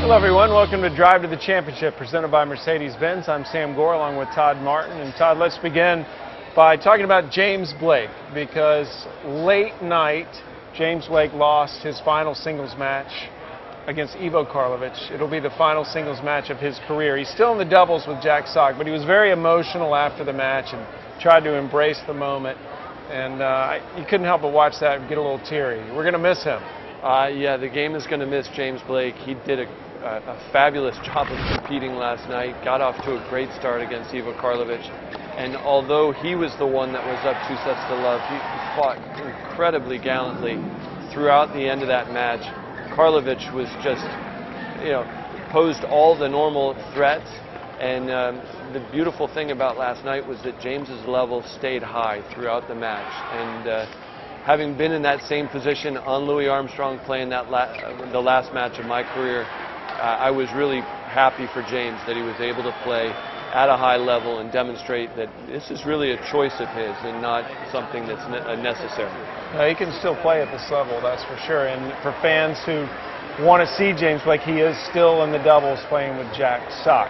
Hello everyone, welcome to Drive to the Championship presented by Mercedes-Benz. I'm Sam Gore along with Todd Martin. And Todd, let's begin by talking about James Blake, because late night James Blake lost his final singles match against Ivo Karlovic. It'll be the final singles match of his career. He's still in the doubles with Jack Sock, but he was very emotional after the match and tried to embrace the moment. And you couldn't help but watch that and get a little teary. We're going to miss him. Yeah, the game is going to miss James Blake. He did a fabulous job of competing last night, got off to a great start against Ivo Karlovic, and although he was the one that was up 2-0, he fought incredibly gallantly throughout the end of that match. Karlovic was just, posed all the normal threats, and the beautiful thing about last night was that James's level stayed high throughout the match, and having been in that same position on Louis Armstrong playing that the last match of my career, I was really happy for James that he was able to play at a high level and demonstrate that this is really a choice of his and not something that's necessary. He can still play at this level, that's for sure. And for fans who want to see James Blake, he is still in the doubles playing with Jack Sock.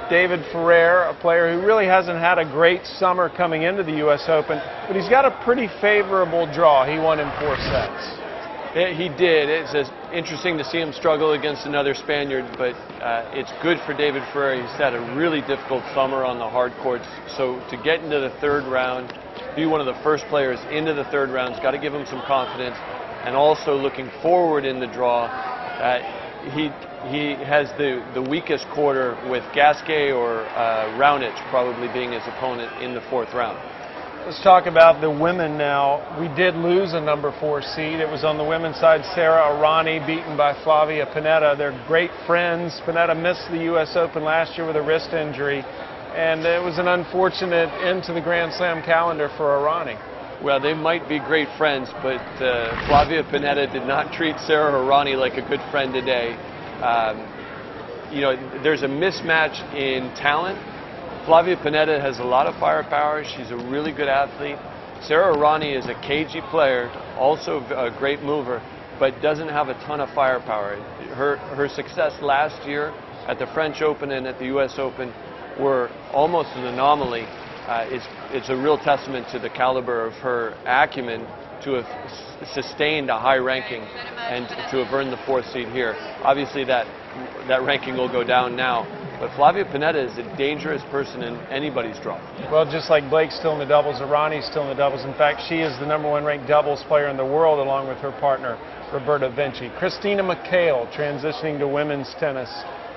David Ferrer, a player who really hasn't had a great summer coming into the U.S. Open, but he's got a pretty favorable draw. He won in 4 sets. He did. It's interesting to see him struggle against another Spaniard, but it's good for David Ferrer. He's had a really difficult summer on the hard courts, so to get into the third round, be one of the first players into the third round, has got to give him some confidence, and also looking forward in the draw. He has the weakest quarter with Gasquet or Raonic probably being his opponent in the 4th round. Let's talk about the women now. We did lose a number 4 seed. It was on the women's side, Sara Errani beaten by Flavia Pennetta. They're great friends. Pennetta missed the U.S. Open last year with a wrist injury, and it was an unfortunate end to the Grand Slam calendar for Errani. Well, they might be great friends, but Flavia Pennetta did not treat Sara Errani like a good friend today. There's a mismatch in talent. Flavia Pennetta has a lot of firepower. She's a really good athlete. Sara Errani is a cagey player, also a great mover, but doesn't have a ton of firepower. Her success last year at the French Open and at the U.S. Open were almost an anomaly. It's a real testament to the caliber of her acumen to have sustained a high ranking and to have earned the 4th seed here. Obviously that ranking will go down now, but Flavia Pennetta is a dangerous person in anybody's draw. Well, just like Blake's still in the doubles, Errani's still in the doubles. In fact, she is the #1 ranked doubles player in the world along with her partner, Roberta Vinci. Christina McHale transitioning to women's tennis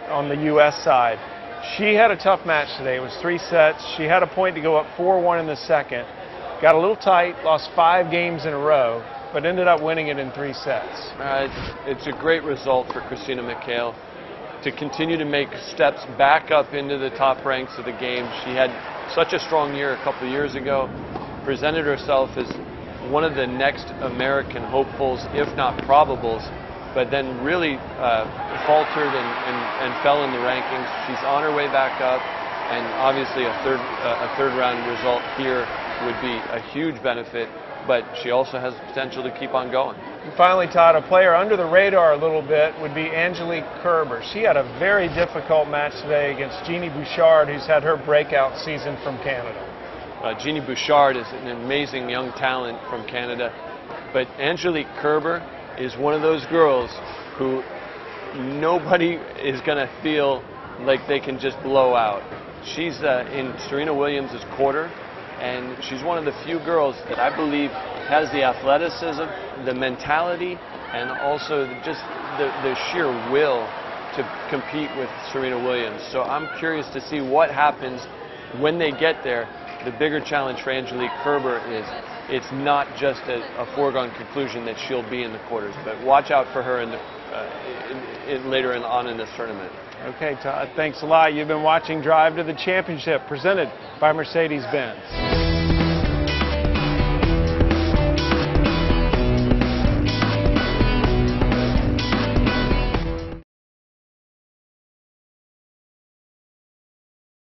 on the U.S. side. She had a tough match today. It was 3 sets. She had a point to go up 4-1 in the second. Got a little tight, lost 5 games in a row, but ended up winning it in 3 sets. It's a great result for Christina McHale to continue to make steps back up into the top ranks of the game. She had such a strong year a couple of years ago, presented herself as one of the next American hopefuls, if not probables, but then really faltered and fell in the rankings. She's on her way back up, and obviously a third round result here would be a huge benefit, but she also has the potential to keep on going. And finally, Todd, a player under the radar a little bit would be Angelique Kerber. She had a very difficult match today against Jeannie Bouchard, who's had her breakout season from Canada. Jeannie Bouchard is an amazing young talent from Canada, but Angelique Kerber is one of those girls who nobody is going to feel like they can just blow out. She's in Serena Williams' quarter, and she's one of the few girls that I believe has the athleticism, the mentality, and also just the sheer will to compete with Serena Williams. So I'm curious to see what happens when they get there. The bigger challenge for Angelique Kerber is it's not just a foregone conclusion that she'll be in the quarters, but watch out for her later on in this tournament. Okay, Todd, thanks a lot. You've been watching Drive to the Championship, presented by Mercedes-Benz.